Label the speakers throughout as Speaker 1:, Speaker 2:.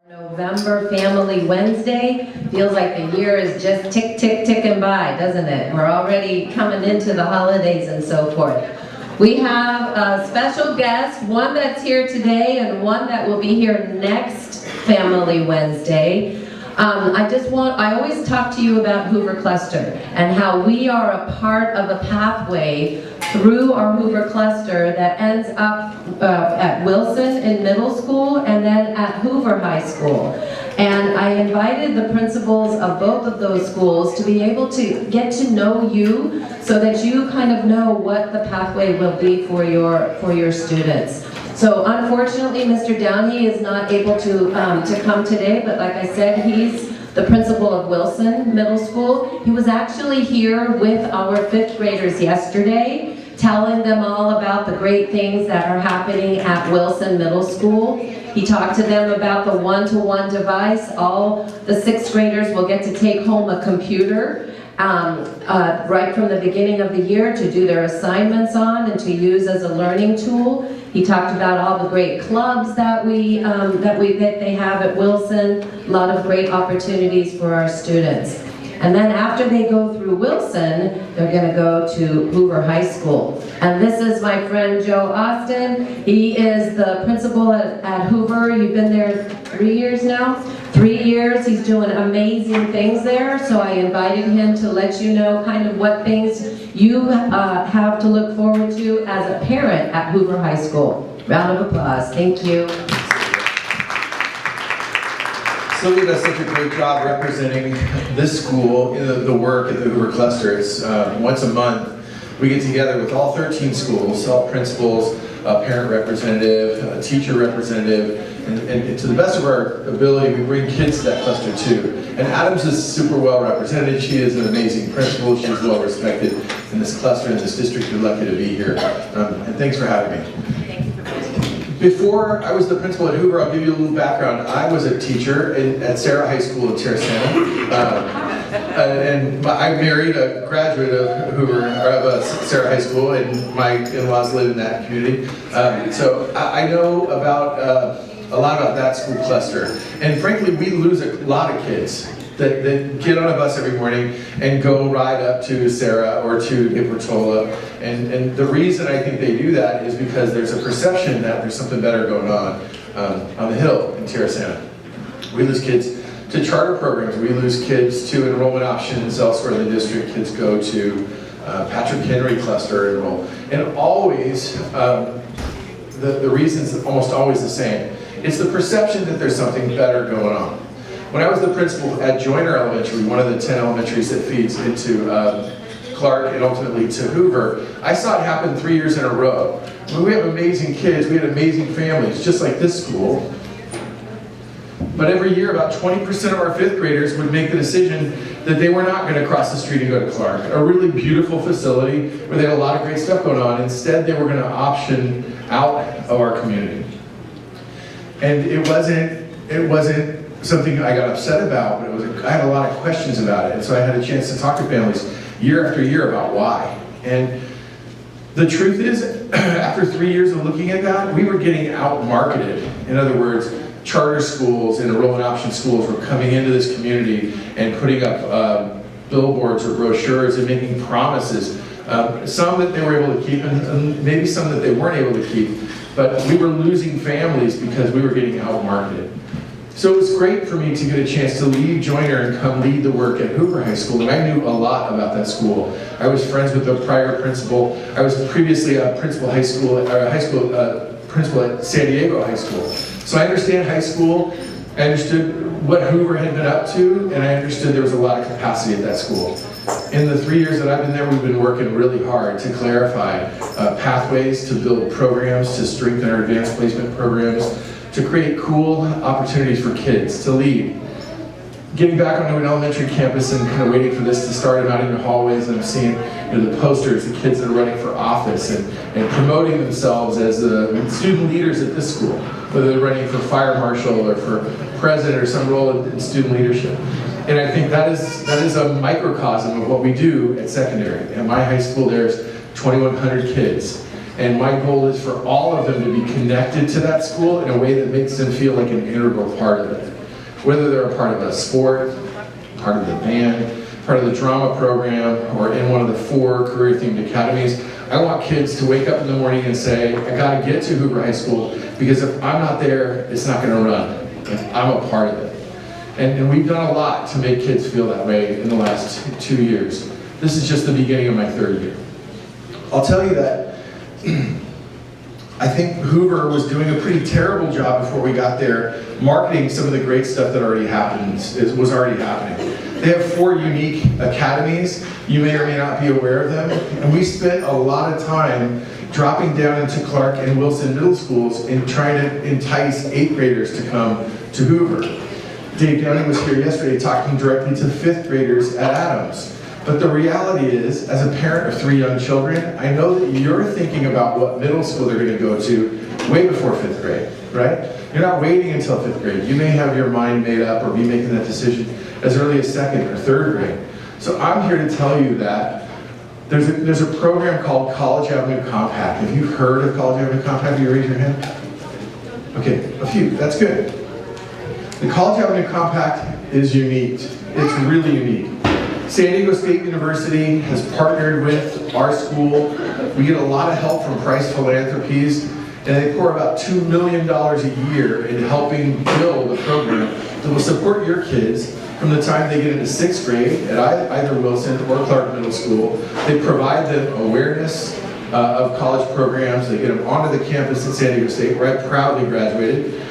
Speaker 1: November Family Wednesday. Feels like the year is just ticking by, doesn't it? We're already coming into the holidays and so forth. We have a special guest, one that's here today and one that will be here next Family Wednesday. I always talk to you about Hoover Cluster and how we are a part of a pathway through our Hoover Cluster that ends up at Wilson in middle school and then at Hoover High School. And I invited the principals of both of those schools to be able to get to know you so that you kind of know what the pathway will be for your students. So unfortunately, Mr. Downey is not able to come today, but like I said, he's the principal of Wilson Middle School. He was actually here with our 5th graders yesterday, telling them all about the great things that are happening at Wilson Middle School. He talked to them about the one-to-one device. All the 6th graders will get to take home a computer right from the beginning of the year to do their assignments on and to use as a learning tool. He talked about all the great clubs that they have at Wilson, a lot of great opportunities for our students. And then after they go through Wilson, they're going to go to Hoover High School. And this is my friend Joe Austin. He is the principal at Hoover. You've been there 3 years now? 3 years. He's doing amazing things there. So I invited him to let you know kind of what things you have to look forward to as a parent at Hoover High School. Round of applause. Thank you.
Speaker 2: Sylvia does such a great job representing this school in the work at the Hoover Cluster. It's once a month. We get together with all 13 schools, all principals, a parent representative, a teacher representative, and to the best of our ability, we bring kids to that cluster too. And Adams is super well represented. She is an amazing principal. She's well respected in this cluster, in this district. We're lucky to be here. And thanks for having me. Before I was the principal at Hoover, I'll give you a little background. I was a teacher at Sarah High School in Terrasana. And I married a graduate of Hoover, or of Sarah High School, and my in-laws live in that community. So I know about a lot about that school cluster. And frankly, we lose a lot of kids that get on a bus every morning and go ride up to Sarah or to Ipertola. And the reason I think they do that is because there's a perception that there's something better going on the hill in Terrasana. We lose kids to charter programs. We lose kids to enrollment options elsewhere in the district. Kids go to Patrick Henry cluster enroll. And always, the reason's almost always the same. It's the perception that there's something better going on. When I was the principal at Joyner Elementary, one of the 10 elementaries that feeds into Clark and ultimately to Hoover, I saw it happen 3 years in a row. When we have amazing kids, we had amazing families, just like this school. But every year, about 20% of our 5th graders would make the decision that they were not going to cross the street and go to Clark, a really beautiful facility where they had a lot of great stuff going on. Instead, they were going to option out of our community. And it wasn't something I got upset about, but I had a lot of questions about it. And so I had a chance to talk to families year after year about why. And the truth is, after 3 years of looking at that, we were getting out-marketed. In other words, charter schools and enrollment option schools were coming into this community and putting up billboards or brochures and making promises. Some that they were able to keep and maybe some that they weren't able to keep. But we were losing families because we were getting out-marketed. So it was great for me to get a chance to leave Joyner and come lead the work at Hoover High School, and I knew a lot about that school. I was friends with the prior principal. I was previously a principal principal at San Diego High School. So I understand high school, I understood what Hoover had been up to, and I understood there was a lot of capacity at that school. In the 3 years that I've been there, we've been working really hard to clarify pathways, to build programs, to strengthen our advanced placement programs, to create cool opportunities for kids to lead. Getting back onto an elementary campus and kind of waiting for this to start, I'm out in the hallways and I'm seeing the posters, the kids that are running for office and promoting themselves as the student leaders at this school, whether they're running for fire marshal or for president or some role in student leadership. And I think that is a microcosm of what we do at secondary. At my high school, there's 2,100 kids. And my goal is for all of them to be connected to that school in a way that makes them feel like an integral part of it. Whether they're a part of a sport, part of the band, part of the drama program, or in one of the 4 career-themed academies, I want kids to wake up in the morning and say, I gotta get to Hoover High School, because if I'm not there, it's not gonna run. I'm a part of it. And we've done a lot to make kids feel that way in the last 2 years. This is just the beginning of my 3rd year. I'll tell you that I think Hoover was doing a pretty terrible job before we got there, marketing some of the great stuff that already happened, was already happening. They have 4 unique academies. You may or may not be aware of them. And we spent a lot of time dropping down into Clark and Wilson middle schools and trying to entice 8th graders to come to Hoover. Dave Downing was here yesterday talking directly to 5th graders at Adams. But the reality is, as a parent of 3 young children, I know that you're thinking about what middle school they're going to go to way before 5th grade, right? You're not waiting until 5th grade. You may have your mind made up or be making that decision as early as 2nd or 3rd grade. So I'm here to tell you that there's a program called College Avenue Compact. Have you heard of College Avenue Compact? Have you raised your hand? Okay, a few. That's good. The College Avenue Compact is unique. It's really unique. San Diego State University has partnered with our school. We get a lot of help from Price Philanthropies, and they pour about $2 million a year in helping build a program that will support your kids from the time they get into 6th grade at either Wilson or Clark Middle School. They provide them awareness of college programs. They get them onto the campus at San Diego State, where I proudly graduated.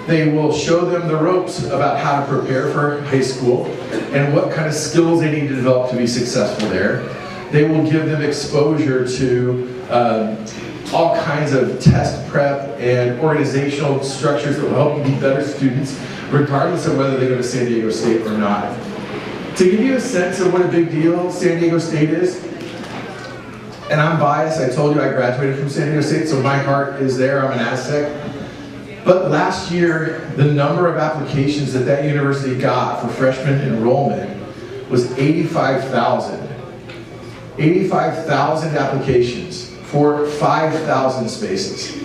Speaker 2: They will show them the ropes about how to prepare for high school and what kind of skills they need to develop to be successful there. They will give them exposure to all kinds of test prep and organizational structures that will help them be better students, regardless of whether they go to San Diego State or not. To give you a sense of what a big deal San Diego State is, and I'm biased, I told you I graduated from San Diego State, so my heart is there, I'm an Aztec. But last year, the number of applications that university got for freshman enrollment was 85,000. 85,000 applications for 5,000 spaces.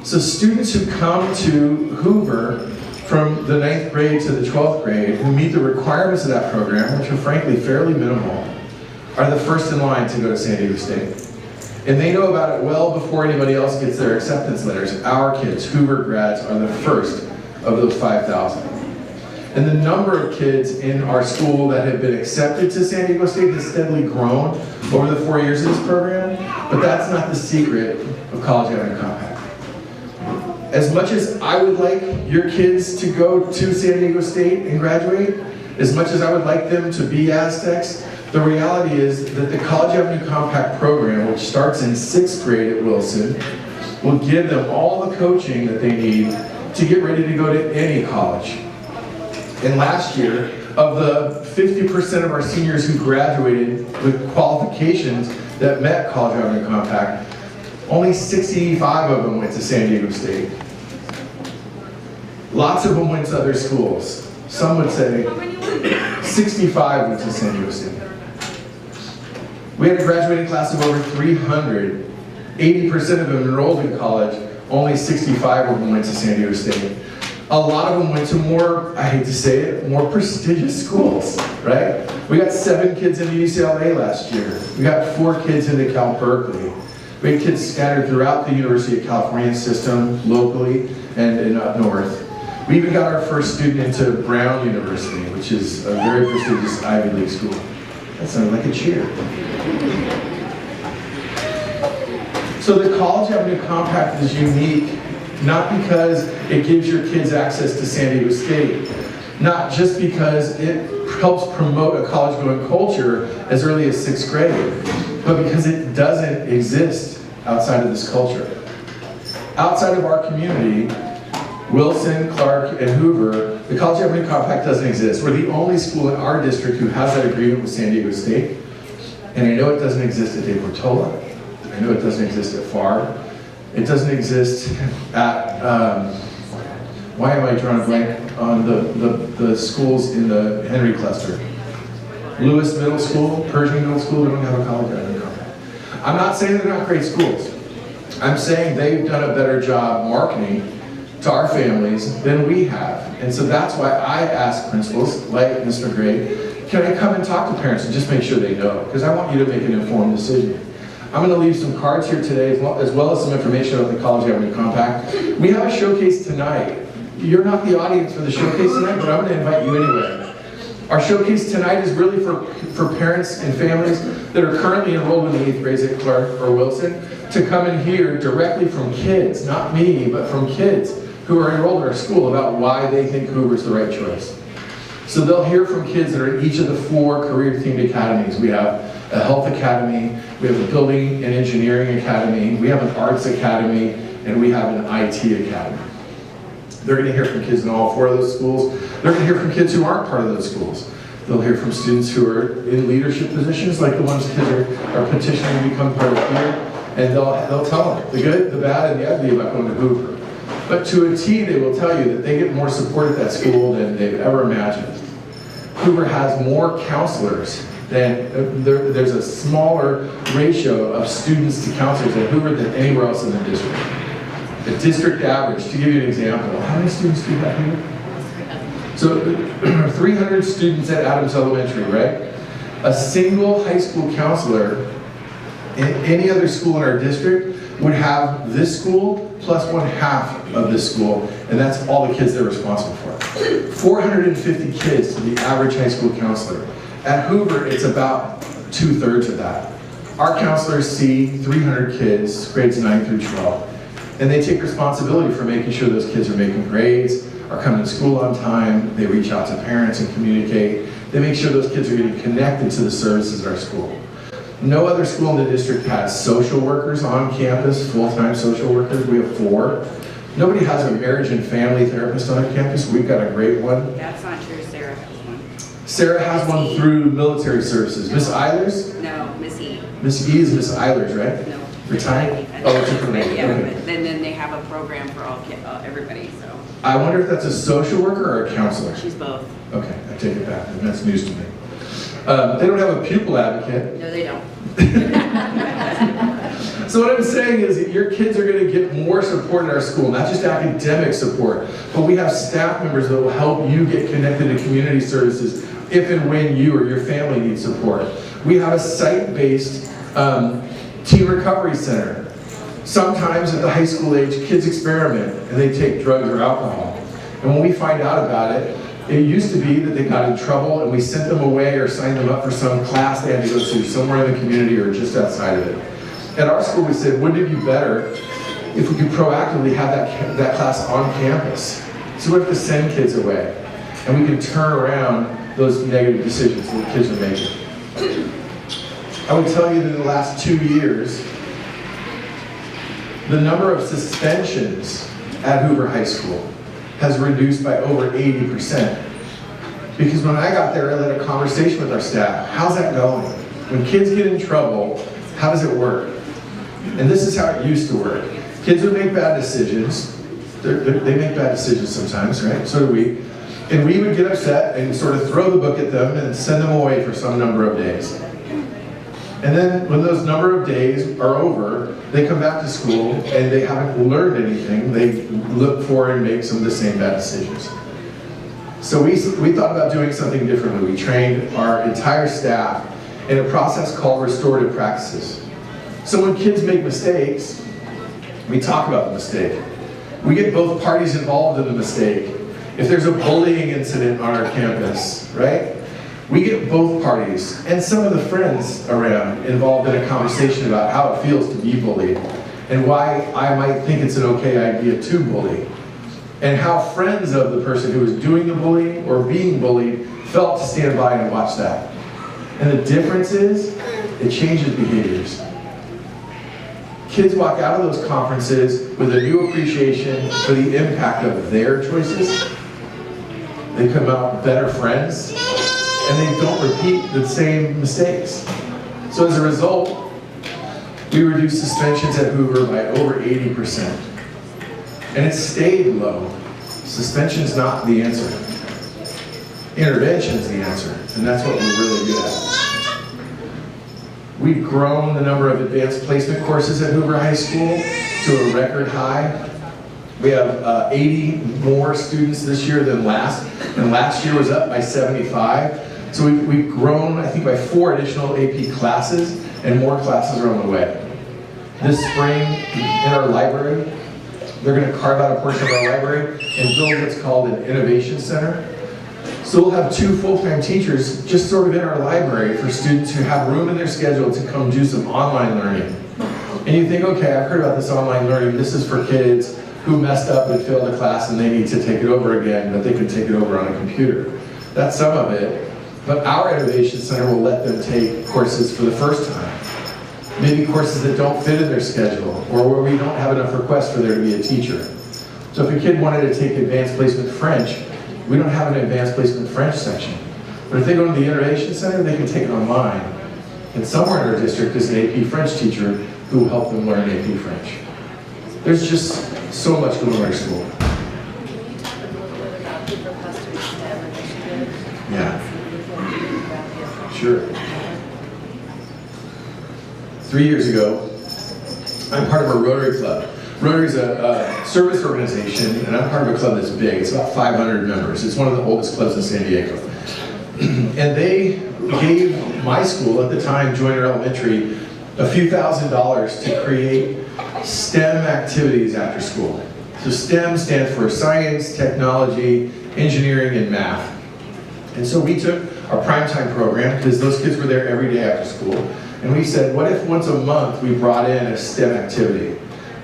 Speaker 2: So students who come to Hoover from the 9th grade to the 12th grade, who meet the requirements of that program, which are frankly fairly minimal, are the first in line to go to San Diego State. And they know about it well before anybody else gets their acceptance letters. Our kids, Hoover grads, are the first of those 5,000. And the number of kids in our school that have been accepted to San Diego State has steadily grown over the 4 years of this program, but that's not the secret of College Avenue Compact. As much as I would like your kids to go to San Diego State and graduate, as much as I would like them to be Aztecs, the reality is that the College Avenue Compact program, which starts in 6th grade at Wilson, will give them all the coaching that they need to get ready to go to any college. And last year, of the 50% of our seniors who graduated with qualifications that met College Avenue Compact, only 65 of them went to San Diego State. Lots of them went to other schools. Some would say 65 went to San Diego State. We had a graduating class of over 300. 80% of them enrolled in college. Only 65 of them went to San Diego State. A lot of them went to more, I hate to say it, more prestigious schools, right? We got 7 kids into UCLA last year. We got 4 kids into Cal Berkeley. We had kids scattered throughout the University of California system, locally and up north. We even got our first student into Brown University, which is a very prestigious Ivy League school. That sounded like a cheer. So the College Avenue Compact is unique, not because it gives your kids access to San Diego State, not just because it helps promote a college-going culture as early as 6th grade, but because it doesn't exist outside of this culture. Outside of our community, Wilson, Clark, and Hoover, the College Avenue Compact doesn't exist. We're the only school in our district who has that agreement with San Diego State. And I know it doesn't exist at De Portola. I know it doesn't exist at Farr. It doesn't exist at, why am I drawing a blank on the schools in the Henry cluster? Lewis Middle School, Pershing Middle School, we don't have a College Avenue Compact. I'm not saying they're not great schools. I'm saying they've done a better job marketing to our families than we have. And so that's why I ask principals, like Mr. Gray, can I come and talk to parents and just make sure they know? Because I want you to make an informed decision. I'm going to leave some cards here today, as well as some information about the College Avenue Compact. We have a showcase tonight. You're not the audience for the showcase tonight, but I'm going to invite you anyway. Our showcase tonight is really for parents and families that are currently enrolled in the 8th grade at Clark or Wilson to come and hear directly from kids, not me, but from kids who are enrolled in our school about why they think Hoover's the right choice. So they'll hear from kids that are in each of the 4 career-themed academies. We have a health academy, we have a building and engineering academy, we have an arts academy, and we have an IT academy. They're going to hear from kids in all 4 of those schools. They're going to hear from kids who aren't part of those schools. They'll hear from students who are in leadership positions, like the ones kids are petitioning to become part of here, and they'll tell them the good, the bad, and the ugly about going to Hoover. But to a T, they will tell you that they get more support at that school than they've ever imagined. Hoover has more counselors than, there's a smaller ratio of students to counselors at Hoover than anywhere else in the district. The district average, to give you an example, how many students do you have here? So 300 students at Adams Elementary, right? A single high school counselor in any other school in our district would have this school plus 1/2 of this school, and that's all the kids they're responsible for. 450 kids to the average high school counselor. At Hoover, it's about 2/3 of that. Our counselors see 300 kids, grades 9 through 12, and they take responsibility for making sure those kids are making grades, are coming to school on time, they reach out to parents and communicate, they make sure those kids are getting connected to the services at our school. No other school in the district has social workers on campus, full-time social workers. We have 4. Nobody has a marriage and family therapist on our campus. We've got a great one.
Speaker 3: That's not true, Sarah has one.
Speaker 2: Sarah has one through military services. Miss Eilers?
Speaker 3: No, Miss E.
Speaker 2: Miss E is Miss Eilers, right?
Speaker 3: No.
Speaker 2: Retired? Oh, it's different.
Speaker 3: Yeah,
Speaker 2: Okay.
Speaker 3: but then they have a program for all everybody, so
Speaker 2: I wonder if that's a social worker or a counselor.
Speaker 3: she's both.
Speaker 2: Okay, I take it back. That's news to me. They don't have a pupil advocate.
Speaker 3: No, they don't.
Speaker 2: So what I'm saying is that your kids are going to get more support in our school, not just academic support, but we have staff members that will help you get connected to community services if and when you or your family need support. We have a site-based teen recovery center. Sometimes at the high school age, kids experiment and they take drugs or alcohol. And when we find out about it, it used to be that they got in trouble and we sent them away or signed them up for some class they had to go to somewhere in the community or just outside of it. At our school we said, wouldn't it be better if we could proactively have that class on campus? So we have to send kids away and we can turn around those negative decisions that the kids are making. I would tell you that in the last 2 years, the number of suspensions at Hoover High School has reduced by over 80%. Because when I got there, I led a conversation with our staff. How's that going? When kids get in trouble, how does it work? And this is how it used to work. Kids would make bad decisions. They make bad decisions sometimes, right? So do we. And we would get upset and sort of throw the book at them and send them away for some number of days. And then when those number of days are over, they come back to school and they haven't learned anything. They look for and make some of the same bad decisions. So we thought about doing something differently. We trained our entire staff in a process called restorative practices. So when kids make mistakes, we talk about the mistake. We get both parties involved in the mistake. If there's a bullying incident on our campus, right? We get both parties and some of the friends around involved in a conversation about how it feels to be bullied and why I might think it's an okay idea to bully, and how friends of the person who is doing the bullying or being bullied felt to stand by and watch that. And the difference is, it changes behaviors. Kids walk out of those conferences with a new appreciation for the impact of their choices. They come out better friends, and they don't repeat the same mistakes. So as a result, we reduced suspensions at Hoover by over 80%. And it stayed low. Suspension's not the answer. Intervention's the answer, and that's what we're really good at. We've grown the number of advanced placement courses at Hoover High School to a record high. We have 80 more students this year than last, and last year was up by 75. So we've grown, I think, by 4 additional AP classes, and more classes are on the way. This spring, in our library, they're going to carve out a portion of our library and build what's called an innovation center. So we'll have 2 full-time teachers just sort of in our library for students who have room in their schedule to come do some online learning. And you think, okay, I've heard about this online learning. This is for kids who messed up and failed a class and they need to take it over again, but they can take it over on a computer. That's some of it. But our Innovation Center will let them take courses for the first time. Maybe courses that don't fit in their schedule, or where we don't have enough requests for there to be a teacher. So if a kid wanted to take Advanced Placement French, we don't have an Advanced Placement French section. But if they go to the Innovation Center, they can take it online. And somewhere in our district is an AP French teacher who will help them learn AP French. There's just so much going on in our school.
Speaker 1: Can you talk a little bit about Hoover Cluster STEM initiative?
Speaker 2: Yeah. Sure. 3 years ago, I'm part of a Rotary Club. Rotary is a service organization, and I'm part of a club that's big. It's about 500 members. It's one of the oldest clubs in San Diego. And they gave my school, at the time, Joyner Elementary, a few $1,000s to create STEM activities after school. So STEM stands for science, technology, engineering, and math. And so we took our primetime program, because those kids were there every day after school, and we said, what if once a month we brought in a STEM activity?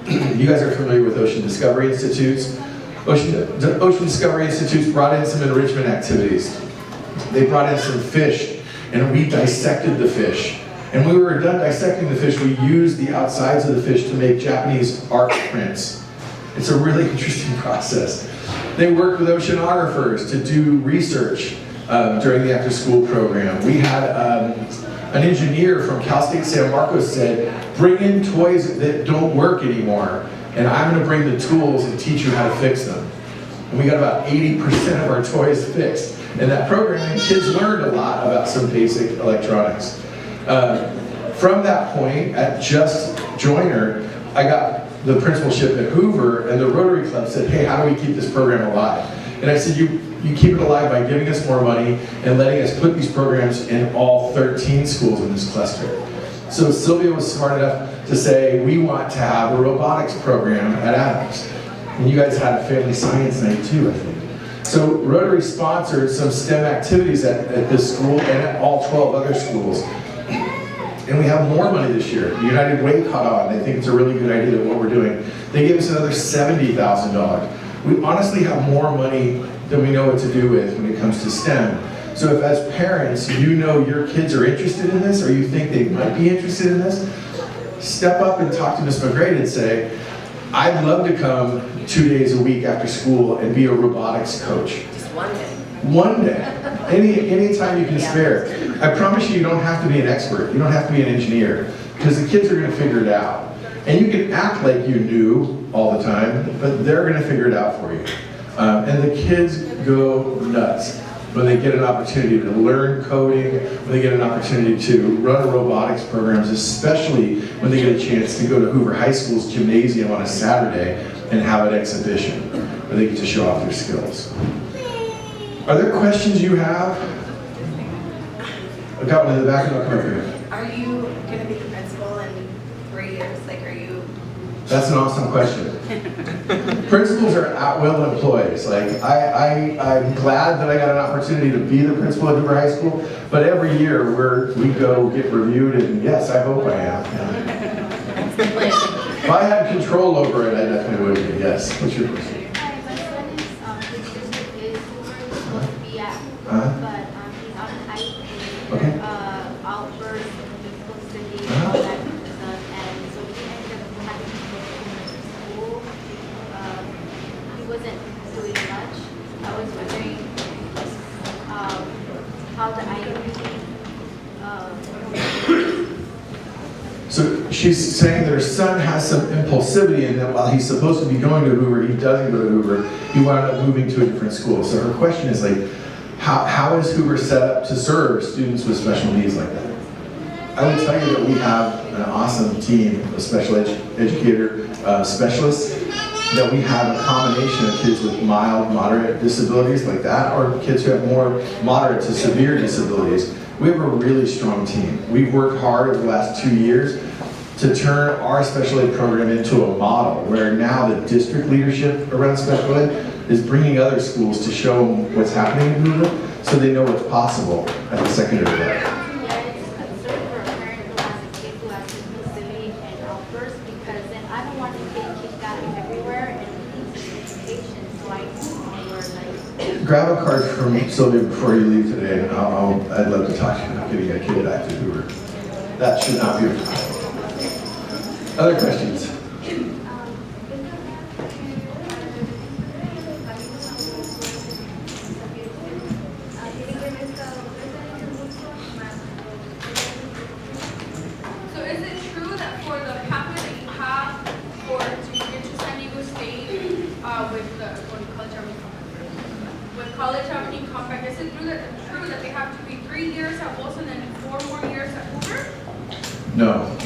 Speaker 2: You guys are familiar with Ocean Discovery Institutes. Ocean Discovery Institutes brought in some enrichment activities. They brought in some fish, and we dissected the fish. And when we were done dissecting the fish, we used the outsides of the fish to make Japanese art prints. It's a really interesting process. They worked with oceanographers to do research during the after-school program. We had an engineer from Cal State San Marcos said, bring in toys that don't work anymore, and I'm going to bring the tools and teach you how to fix them. And we got about 80% of our toys fixed. In that program, kids learned a lot about some basic electronics. From that point, at Just Joyner, I got the principalship at Hoover, and the Rotary Club said, hey, how do we keep this program alive? And I said, you keep it alive by giving us more money and letting us put these programs in all 13 schools in this cluster. So Sylvia was smart enough to say, we want to have a robotics program at Adams. And you guys had a family science night too, I think. So Rotary sponsored some STEM activities at this school and at all 12 other schools. And we have more money this year. United Way caught on. They think it's a really good idea that what we're doing. They gave us another $70,000. We honestly have more money than we know what to do with when it comes to STEM. So if as parents, you know your kids are interested in this, or you think they might be interested in this, step up and talk to Ms. McGrade and say, I'd love to come 2 days a week after school and be a robotics coach.
Speaker 1: Just one day.
Speaker 2: One day. Any time you can spare. I promise you don't have to be an expert. You don't have to be an engineer, because the kids are going to figure it out. And you can act like you knew all the time, but they're going to figure it out for you. And the kids go nuts when they get an opportunity to learn coding, when they get an opportunity to run robotics programs, especially when they get a chance to go to Hoover High School's gymnasium on a Saturday and have an exhibition where they get to show off their skills. Are there questions you have? I've got one in the back and I'll come over here.
Speaker 4: Are you going to be the principal in 3 years? Like, are you?
Speaker 2: That's an awesome question. Principals are at-will employees. Like, I'm glad that I got an opportunity to be the principal at Hoover High School, but every year we go get reviewed, and yes, I hope I am. Yeah. If I had control over it, I definitely would be, yes. What's your question?
Speaker 5: Hi, my son is, his district is Hoover, supposed to be at,
Speaker 2: Uh-huh.
Speaker 5: but he's on height and
Speaker 2: Okay.
Speaker 5: outbursts and physical city,
Speaker 2: Uh-huh.
Speaker 5: all that kind of stuff, and so we ended up having to go to school. He wasn't doing much. I was wondering how the IEP,
Speaker 2: So she's saying that her son has some impulsivity, and that while he's supposed to be going to Hoover, he doesn't go to Hoover. He wound up moving to a different school. So her question is like, how is Hoover set up to serve students with special needs like that? I would tell you that we have an awesome team of special educator specialists, that we have a combination of kids with mild, moderate disabilities like that, or kids who have more moderate to severe disabilities. We have a really strong team. We've worked hard over the last 2 years to turn our special ed program into a model where now the district leadership around special ed is bringing other schools to show them what's happening in Hoover so they know what's possible at the secondary level.
Speaker 5: Yeah, it's a concern for a parent who has a kid who has disability and outbursts, because then I don't want him getting kicked out everywhere and needs education, so I know like.
Speaker 2: Grab a card from Sylvia before you leave today, and I'd love to talk to you about getting a kid back to Hoover. That should not be a problem. Other questions?
Speaker 6: So is it true that for the pathway that you have for to get to San Diego State with College Avenue Compact, is it true that they have to be 3 years at Wilson and 4 more years at Hoover?
Speaker 2: No.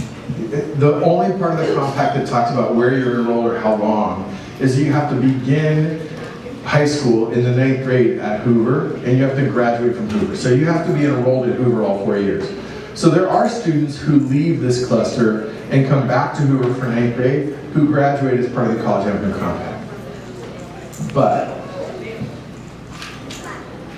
Speaker 2: The only part of the compact that talks about where you're enrolled or how long is you have to begin high school in the 9th grade at Hoover, and you have to graduate from Hoover. So you have to be enrolled at Hoover all 4 years. So there are students who leave this cluster and come back to Hoover for 9th grade who graduate as part of the College Avenue Compact. But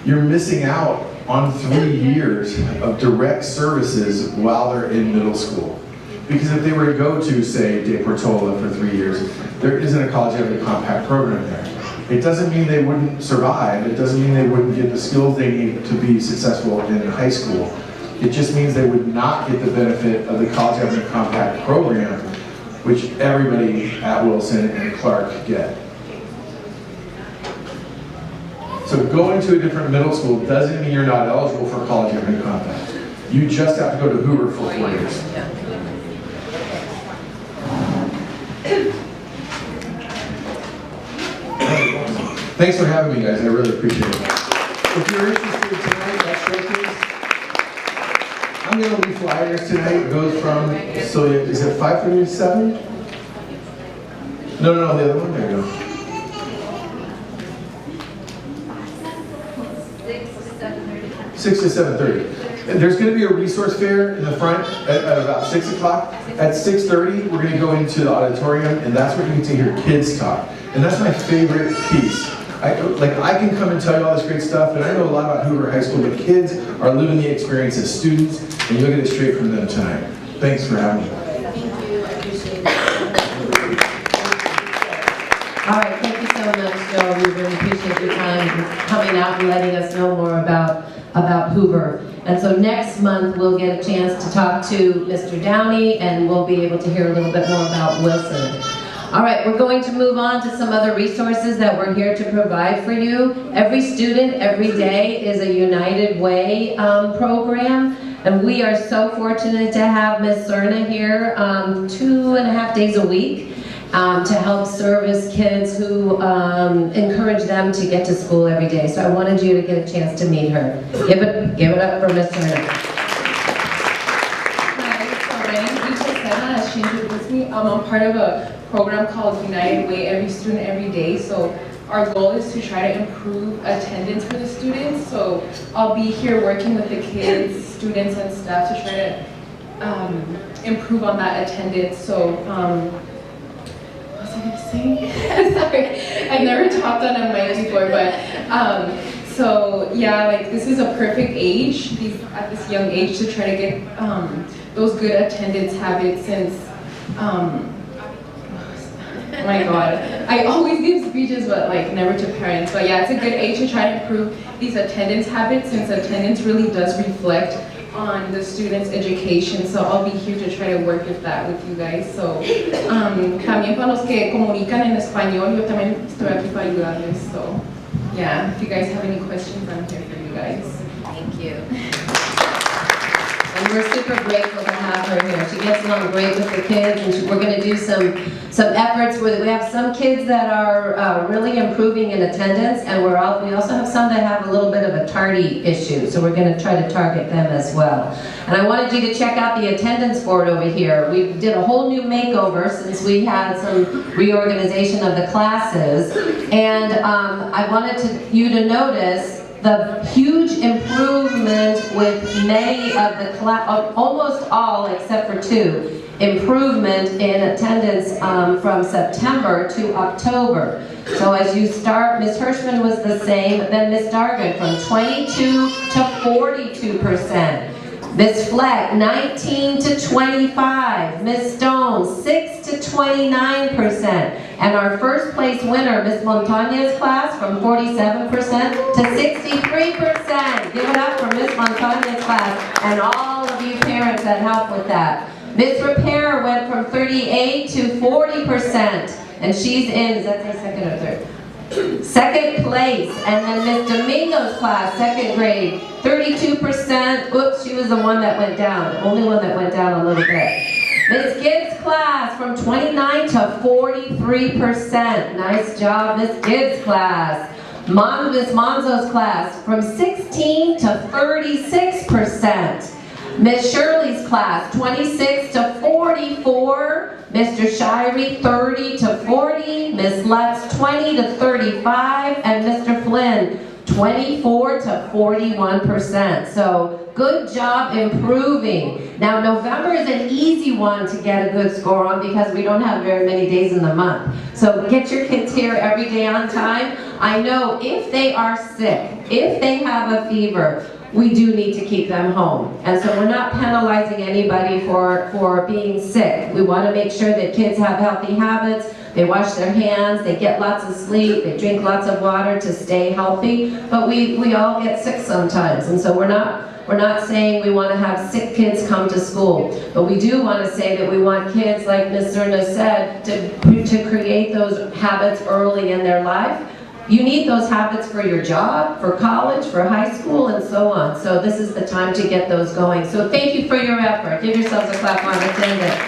Speaker 2: you're missing out on 3 years of direct services while they're in middle school. Because if they were to go to, say, De Portola for 3 years, there isn't a College Avenue Compact program there. It doesn't mean they wouldn't survive. It doesn't mean they wouldn't get the skills they need to be successful in high school. It just means they would not get the benefit of the College Avenue Compact program, which everybody at Wilson and Clark get. So going to a different middle school doesn't mean you're not eligible for College Avenue Compact. You just have to go to Hoover for 4 years. Thanks for having me, guys. I really appreciate it. If you're interested tonight, that showcase, I'm going to leave flyers tonight. It goes from, so is it 5:30 to 7? No, the other one. There you go. 6 to 7:30. And there's going to be a resource fair in the front at about 6 o'clock. At 6:30, we're going to go into the auditorium, and that's where you get to hear kids talk. And that's my favorite piece. I can come and tell you all this great stuff, and I know a lot about Hoover High School, but kids are living the experience as students, and you'll get it straight from them tonight. Thanks for having me.
Speaker 1: Thank you, I appreciate it. All right, thank you so much, Joe. We really appreciate your time coming out and letting us know more about Hoover. And so next month, we'll get a chance to talk to Mr. Downey, and we'll be able to hear a little bit more about Wilson. All right, we're going to move on to some other resources that we're here to provide for you. Every student, every day is a United Way program. And we are so fortunate to have Ms. Cerna here 2.5 days a week to help service kids who encourage them to get to school every day. So I wanted you to get a chance to meet her. Give it up for Ms. Cerna.
Speaker 7: Hi, so my name is Lisa Sena, as she introduced me. I'm part of a program called United Way, Every Student Every Day. So our goal is to try to improve attendance for the students. So I'll be here working with the kids, students, and staff to try to improve on that attendance. So, what was I gonna say? Sorry, I've never talked on a mic before, but so yeah, like this is a perfect age, at this young age, to try to get those good attendance habits since. Oh my God, I always give speeches, but like never to parents. But yeah, it's a good age to try to improve these attendance habits, since attendance really does reflect on the student's education. So I'll be here to try to work with that with you guys. So también para los que comunican en español, yo también estoy aquí para ayudarles. So yeah, if you guys have any questions, I'm here for you guys.
Speaker 1: Thank you. And we're super grateful to have her here. She gets along great with the kids, and we're going to do some efforts where we have some kids that are really improving in attendance, and we also have some that have a little bit of a tardy issue, so we're going to try to target them as well. And I wanted you to check out the attendance board over here. We did a whole new makeover since we had some reorganization of the classes, and I wanted you to notice the huge improvement with many of the almost all except for 2, improvement in attendance from September to October. So as you start, Ms. Hirschman was the same, then Ms. Dargan from 22 to 42%. Ms. Fleck, 19 to 25. Ms. Stone, 6 to 29%. And our first place winner, Ms. Montaña's class, from 47% to 63%. Give it up for Ms. Montaña's class and all of you parents that help with that. Ms. Repair went from 38 to 40%. And she's in, does that say second or third? Second place. And then Ms. Domingo's class, 2nd grade, 32%. Oops, she was the one that went down, the only one that went down a little bit. Ms. Gibbs' class from 29 to 43%. Nice job, Ms. Gibbs' class. Ms. Monzo's class from 16 to 36%. Ms. Shirley's class, 26 to 44. Mr. Shirey, 30 to 40. Ms. Lutz, 20 to 35. And Mr. Flynn, 24 to 41%. So good job improving. Now November is an easy one to get a good score on because we don't have very many days in the month. So get your kids here every day on time. I know if they are sick, if they have a fever, we do need to keep them home. And so we're not penalizing anybody for being sick. We want to make sure that kids have healthy habits, they wash their hands, they get lots of sleep, they drink lots of water to stay healthy. But we all get sick sometimes, and so we're not saying we want to have sick kids come to school. But we do want to say that we want kids, like Ms. Zerna said, to create those habits early in their life. You need those habits for your job, for college, for high school, and so on. So this is the time to get those going. So thank you for your effort. Give yourselves a clap on attendance.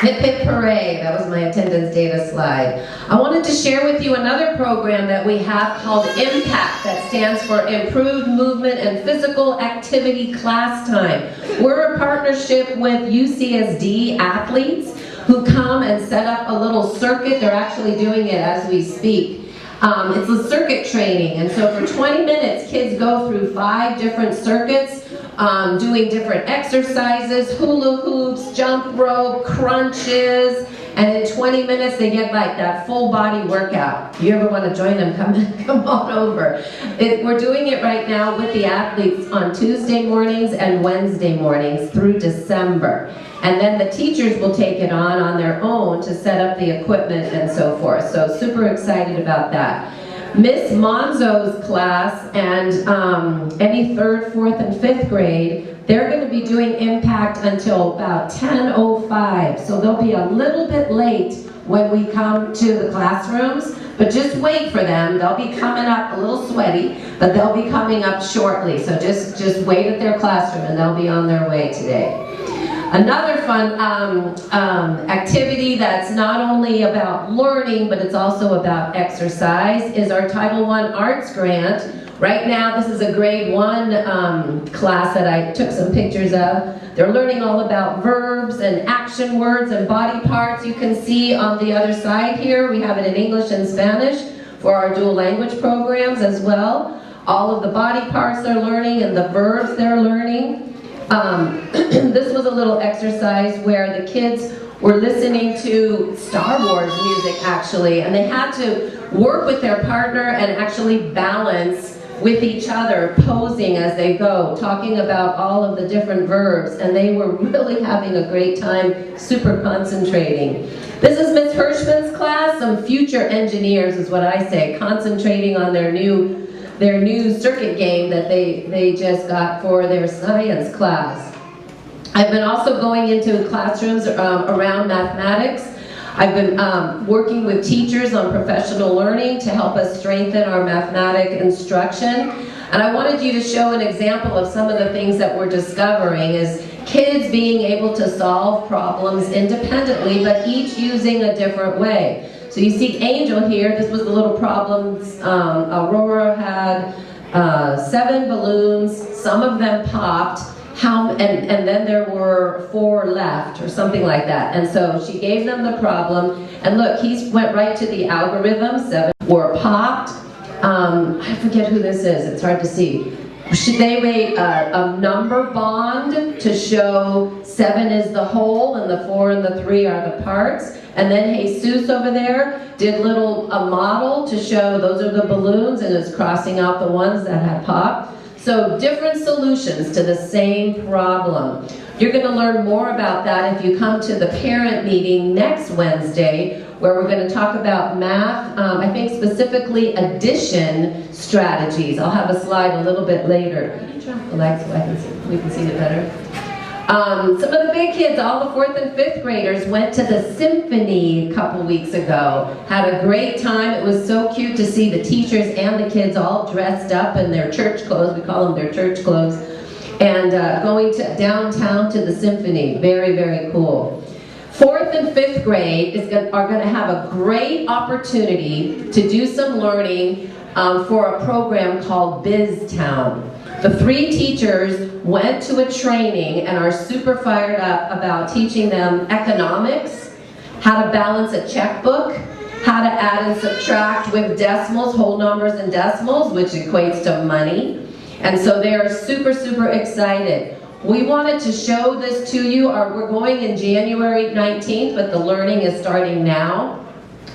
Speaker 1: Hip hip hooray, that was my attendance data slide. I wanted to share with you another program that we have called IMPACT, that stands for Improved Movement and Physical Activity Class Time. We're a partnership with UCSD athletes who come and set up a little circuit. They're actually doing it as we speak. It's a circuit training, and so for 20 minutes, kids go through 5 different circuits, doing different exercises, hula hoops, jump rope, crunches, and in 20 minutes they get like that full body workout. If you ever want to join them, come on over. We're doing it right now with the athletes on Tuesday mornings and Wednesday mornings through December. And then the teachers will take it on their own to set up the equipment and so forth. So super excited about that. Miss Monzo's class and any 3rd, 4th, and 5th grade, they're going to be doing IMPACT until about 10:05. So they'll be a little bit late when we come to the classrooms, but just wait for them. They'll be coming up a little sweaty, but they'll be coming up shortly. So just wait at their classroom and they'll be on their way today. Another fun activity that's not only about learning, but it's also about exercise, is our Title I Arts Grant. Right now, this is a grade 1 class that I took some pictures of. They're learning all about verbs and action words and body parts. You can see on the other side here, we have it in English and Spanish for our dual language programs as well. All of the body parts they're learning and the verbs they're learning. This was a little exercise where the kids were listening to Star Wars music actually, and they had to work with their partner and actually balance with each other, posing as they go, talking about all of the different verbs, and they were really having a great time, super concentrating. This is Ms. Hirschman's class, some future engineers is what I say, concentrating on their new circuit game that they just got for their science class. I've been also going into classrooms around mathematics. I've been working with teachers on professional learning to help us strengthen our mathematic instruction. And I wanted you to show an example of some of the things that we're discovering is kids being able to solve problems independently, but each using a different way. So you see Angel here, this was the little problems. Aurora had 7 balloons, some of them popped, and then there were 4 left or something like that. And so she gave them the problem, and look, he went right to the algorithm. 7 were popped. I forget who this is, it's hard to see. They made a number bond to show 7 is the whole and the 4 and the 3 are the parts. And then Jesus over there did a model to show those are the balloons and is crossing out the ones that had popped. So different solutions to the same problem. You're going to learn more about that if you come to the parent meeting next Wednesday, where we're going to talk about math, I think specifically addition strategies. I'll have a slide a little bit later. Can you drop the light so we can see it better? Some of the big kids, all the 4th and 5th graders, went to the symphony a couple weeks ago. Had a great time. It was so cute to see the teachers and the kids all dressed up in their church clothes. We call them their church clothes. And going downtown to the symphony. Very, very cool. 4th and 5th grade are going to have a great opportunity to do some learning for a program called BizTown. The 3 teachers went to a training and are super fired up about teaching them economics, how to balance a checkbook, how to add and subtract with decimals, whole numbers and decimals, which equates to money. And so they are super, super excited. We wanted to show this to you. We're going in January 19th, but the learning is starting now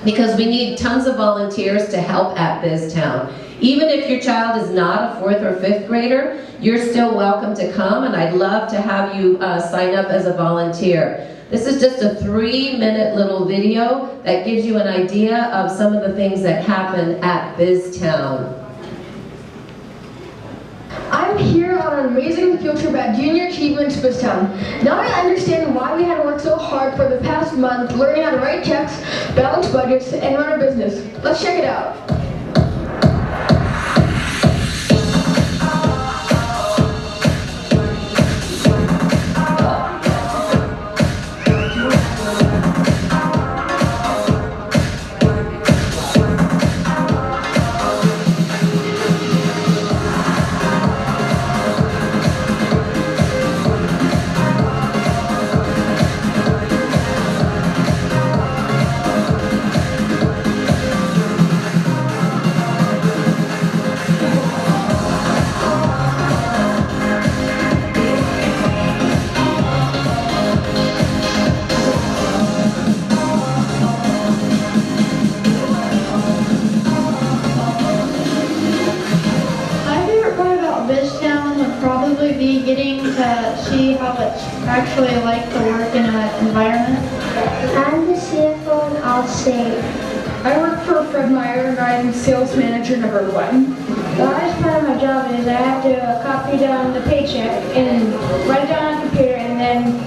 Speaker 1: because we need tons of volunteers to help at BizTown. Even if your child is not a 4th or 5th grader, you're still welcome to come, and I'd love to have you sign up as a volunteer. This is just a 3-minute little video that gives you an idea of some of the things that happen at BizTown.
Speaker 8: I'm here on an amazing field trip at Junior Achievements BizTown. Now I understand why we had to work so hard for the past month learning how to write checks, balance budgets, and run a business. Let's check it out.
Speaker 9: Actually like to work in an environment.
Speaker 10: I'm the CFO in Allstate.
Speaker 8: I work for Fred Meyer and I'm sales manager number 1.
Speaker 10: The hardest part of my job is I have to copy down the paycheck and write it down on the computer and then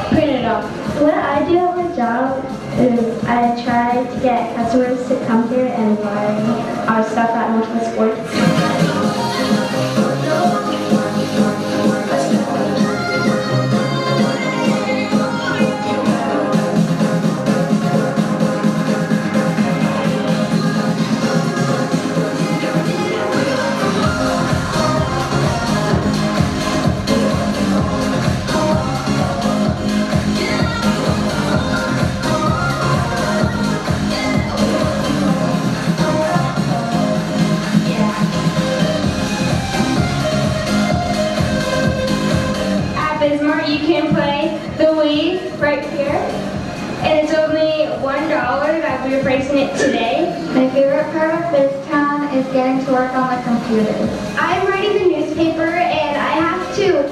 Speaker 10: print it off. What I do at my job is I try to get customers to come here and buy our stuff at Northwest Sports. We're pricing it today. My favorite part of BizTown is getting to work on the computer. I'm writing the newspaper and I have to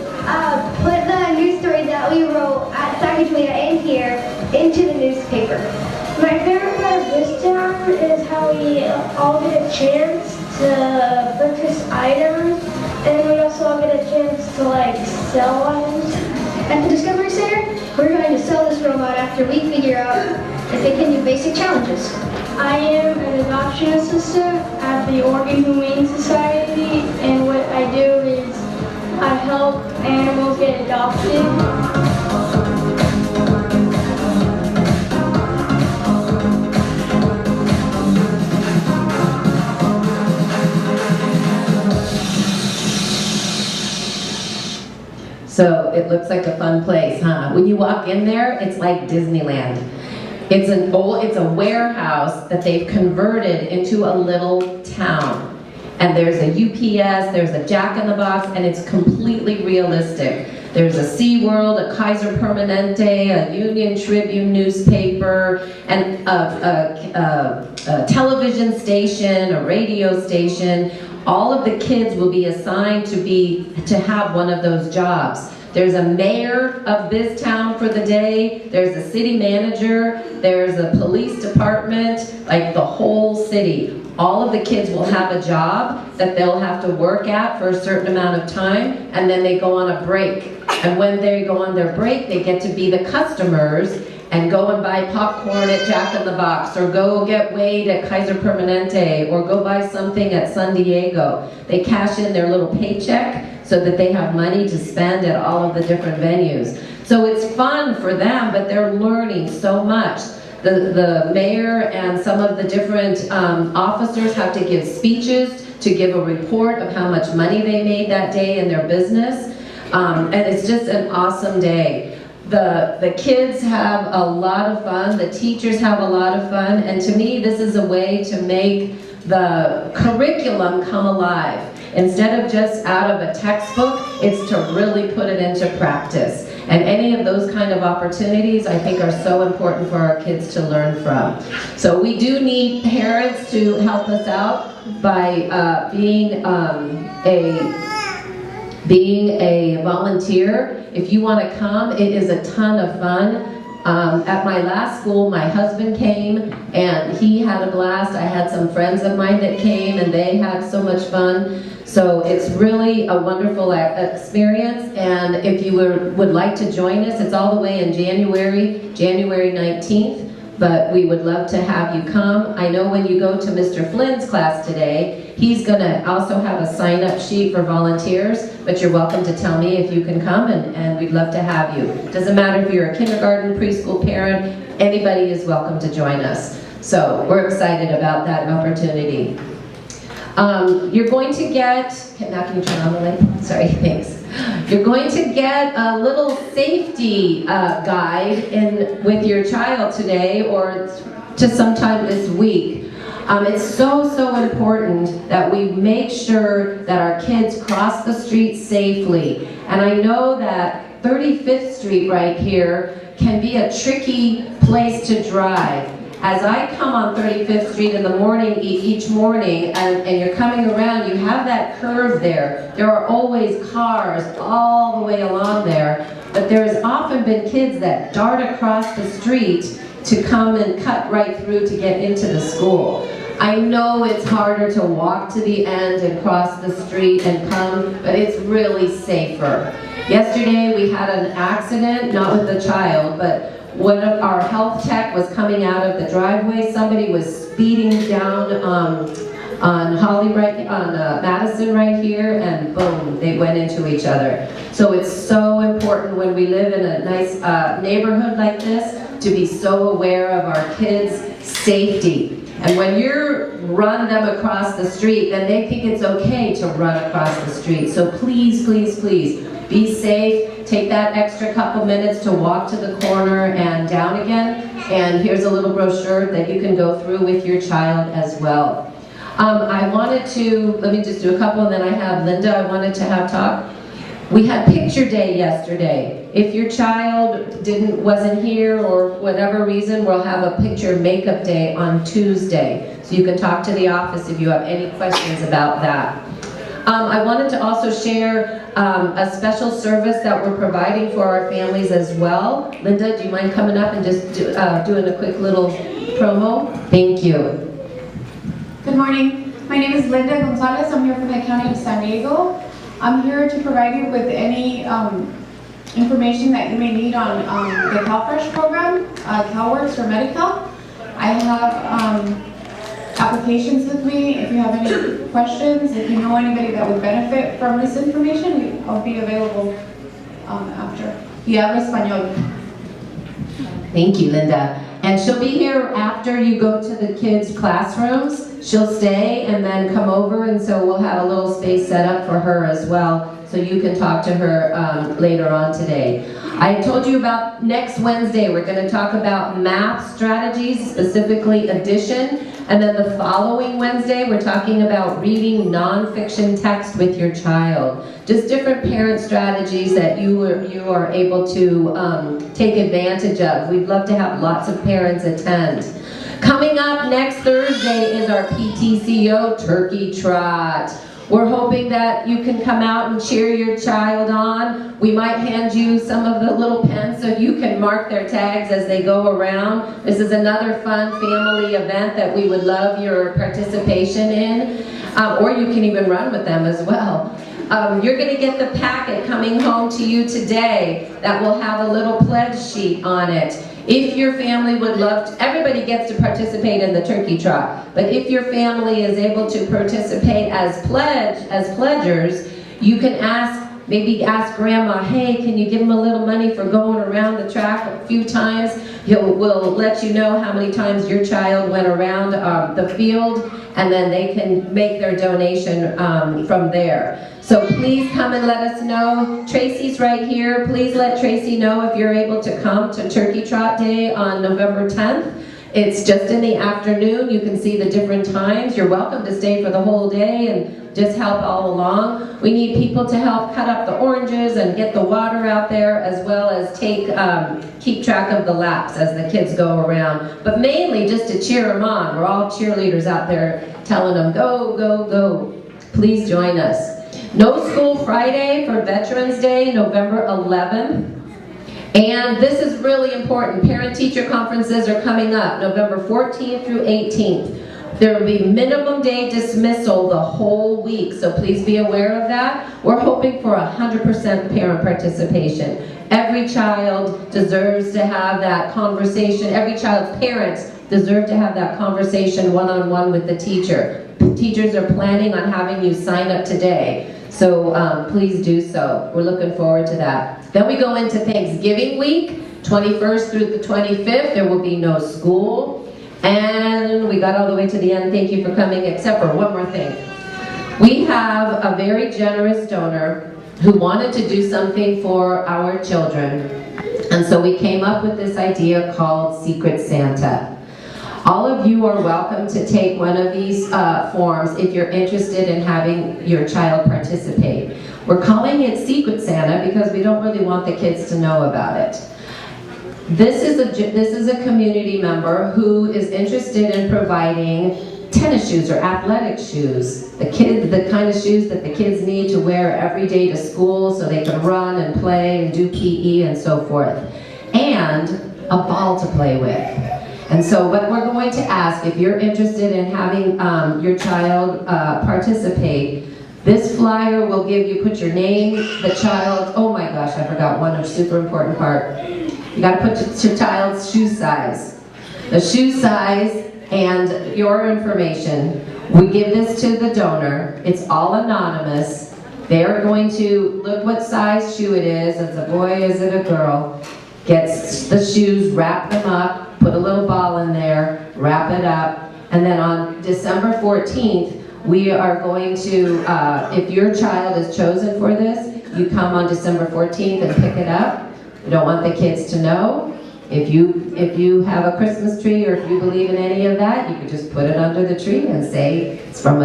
Speaker 10: put the news story that we wrote at Saga Julia in here into the newspaper. My favorite part of BizTown is how we all get a chance to purchase items and we also all get a chance to sell items. At the Discovery Center, we're going to sell this robot after we figure out if it can do basic challenges.
Speaker 9: I am an adoption assistant at the Oregon Humane Society, and what I do is I help animals get adopted.
Speaker 1: So it looks like a fun place, huh? When you walk in there, it's like Disneyland. It's a warehouse that they've converted into a little town. And there's a UPS, there's a Jack in the Box, and it's completely realistic. There's a SeaWorld, a Kaiser Permanente, a Union Tribune newspaper, and a television station, a radio station. All of the kids will be assigned to have one of those jobs. There's a mayor of this town for the day, there's a city manager, there's a police department, like the whole city. All of the kids will have a job that they'll have to work at for a certain amount of time, and then they go on a break. And when they go on their break, they get to be the customers and go and buy popcorn at Jack in the Box, or go get weighed at Kaiser Permanente, or go buy something at San Diego. They cash in their little paycheck so that they have money to spend at all of the different venues. So it's fun for them, but they're learning so much. The mayor and some of the different officers have to give speeches to give a report of how much money they made that day in their business. And it's just an awesome day. The kids have a lot of fun, the teachers have a lot of fun, and to me this is a way to make the curriculum come alive. Instead of just out of a textbook, it's to really put it into practice. And any of those kind of opportunities I think are so important for our kids to learn from. So we do need parents to help us out by being a volunteer. If you want to come, it is a ton of fun. At my last school, my husband came and he had a blast. I had some friends of mine that came and they had so much fun. So it's really a wonderful experience, and if you would like to join us, it's all the way in January 19th, but we would love to have you come. I know when you go to Mr. Flynn's class today, he's going to also have a sign-up sheet for volunteers, but you're welcome to tell me if you can come, and we'd love to have you. Doesn't matter if you're a kindergarten, preschool parent, anybody is welcome to join us. So we're excited about that opportunity. You're going to get, now can you turn on the light? Sorry, thanks. You're going to get a little safety guide with your child today or to sometime this week. It's so important that we make sure that our kids cross the street safely. And I know that 35th Street right here can be a tricky place to drive. As I come on 35th Street in the morning, each morning, and you're coming around, you have that curve there. There are always cars all the way along there, but there has often been kids that dart across the street to come and cut right through to get into the school. I know it's harder to walk to the end and cross the street and come, but it's really safer. Yesterday we had an accident, not with the child, but when our health tech was coming out of the driveway, somebody was speeding down on Madison right here, and boom, they went into each other. So it's so important when we live in a nice neighborhood like this to be so aware of our kids' safety. And when you run them across the street, then they think it's okay to run across the street. So please, please, please, be safe. Take that extra couple minutes to walk to the corner and down again. And here's a little brochure that you can go through with your child as well. I wanted to, let me just do a couple, and then I have Linda I wanted to have talk. We had picture day yesterday. If your child wasn't here or whatever reason, we'll have a picture makeup day on Tuesday. So you can talk to the office if you have any questions about that. I wanted to also share a special service that we're providing for our families as well. Linda, do you mind coming up and just doing a quick little promo? Thank you.
Speaker 11: Good morning. My name is Linda Gonzalez. I'm here from the County of San Diego. I'm here to provide you with any information that you may need on the CalFresh program, CalWorks or Medi-Cal. I have applications with me. If you have any questions, if you know anybody that would benefit from this information, I'll be available after. Y hablo español.
Speaker 1: Thank you, Linda. And she'll be here after you go to the kids' classrooms. She'll stay and then come over, and so we'll have a little space set up for her as well, so you can talk to her later on today. I told you about next Wednesday, we're going to talk about math strategies, specifically addition, and then the following Wednesday, we're talking about reading nonfiction text with your child. Just different parent strategies that you are able to take advantage of. We'd love to have lots of parents attend. Coming up next Thursday is our PTCO Turkey Trot. We're hoping that you can come out and cheer your child on. We might hand you some of the little pens so you can mark their tags as they go around. This is another fun family event that we would love your participation in, or you can even run with them as well. You're going to get the packet coming home to you today that will have a little pledge sheet on it. If your family would love to, everybody gets to participate in the turkey trot, but if your family is able to participate as pledgers, you can maybe ask grandma, hey, can you give them a little money for going around the track a few times? We'll let you know how many times your child went around the field, and then they can make their donation from there. So please come and let us know. Tracy's right here. Please let Tracy know if you're able to come to Turkey Trot Day on November 10th. It's just in the afternoon. You can see the different times. You're welcome to stay for the whole day and just help all along. We need people to help cut up the oranges and get the water out there, as well as keep track of the laps as the kids go around. But mainly just to cheer them on. We're all cheerleaders out there telling them, go, go, go. Please join us. No school Friday for Veterans Day, November 11th. And this is really important. Parent-teacher conferences are coming up, November 14th through 18th. There will be minimum day dismissal the whole week, so please be aware of that. We're hoping for 100% parent participation. Every child deserves to have that conversation. Every child's parents deserve to have that conversation one-on-one with the teacher. Teachers are planning on having you sign up today. So please do so. We're looking forward to that. Then we go into Thanksgiving week, 21st through the 25th. There will be no school. And we got all the way to the end. Thank you for coming, except for one more thing. We have a very generous donor who wanted to do something for our children. And so we came up with this idea called Secret Santa. All of you are welcome to take one of these forms if you're interested in having your child participate. We're calling it Secret Santa because we don't really want the kids to know about it. This is a community member who is interested in providing tennis shoes or athletic shoes. The kind of shoes that the kids need to wear every day to school so they can run and play and do PE and so forth. And a ball to play with. And so what we're going to ask, if you're interested in having your child participate, this flyer will put your name, the child, oh my gosh, I forgot one super important part. You gotta put your child's shoe size. The shoe size and your information. We give this to the donor. It's all anonymous. They're going to look what size shoe it is. Is it a boy, is it a girl? Gets the shoes, wrap them up, put a little ball in there, wrap it up, and then on December 14th, we are going to, if your child is chosen for this, you come on December 14th and pick it up. We don't want the kids to know. If you have a Christmas tree or if you believe in any of that, you could just put it under the tree and say it's from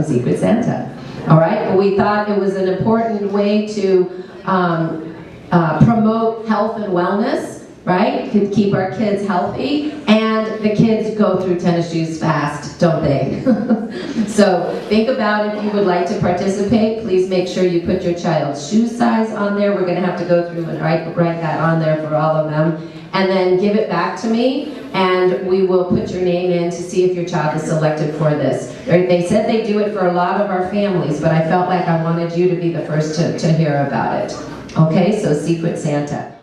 Speaker 1: Secret Santa. All right, but we thought it was an important way to promote health and wellness, right? To keep our kids healthy, and the kids go through tennis shoes fast, don't they? So think about if you would like to participate. Please make sure you put your child's shoe size on there. We're going to have to go through and write that on there for all of them, and then give it back to me, and we will put your name in to see if your child is selected for this. They said they do it for a lot of our families, but I felt like I wanted you to be the first to hear about it. Okay, so Secret Santa.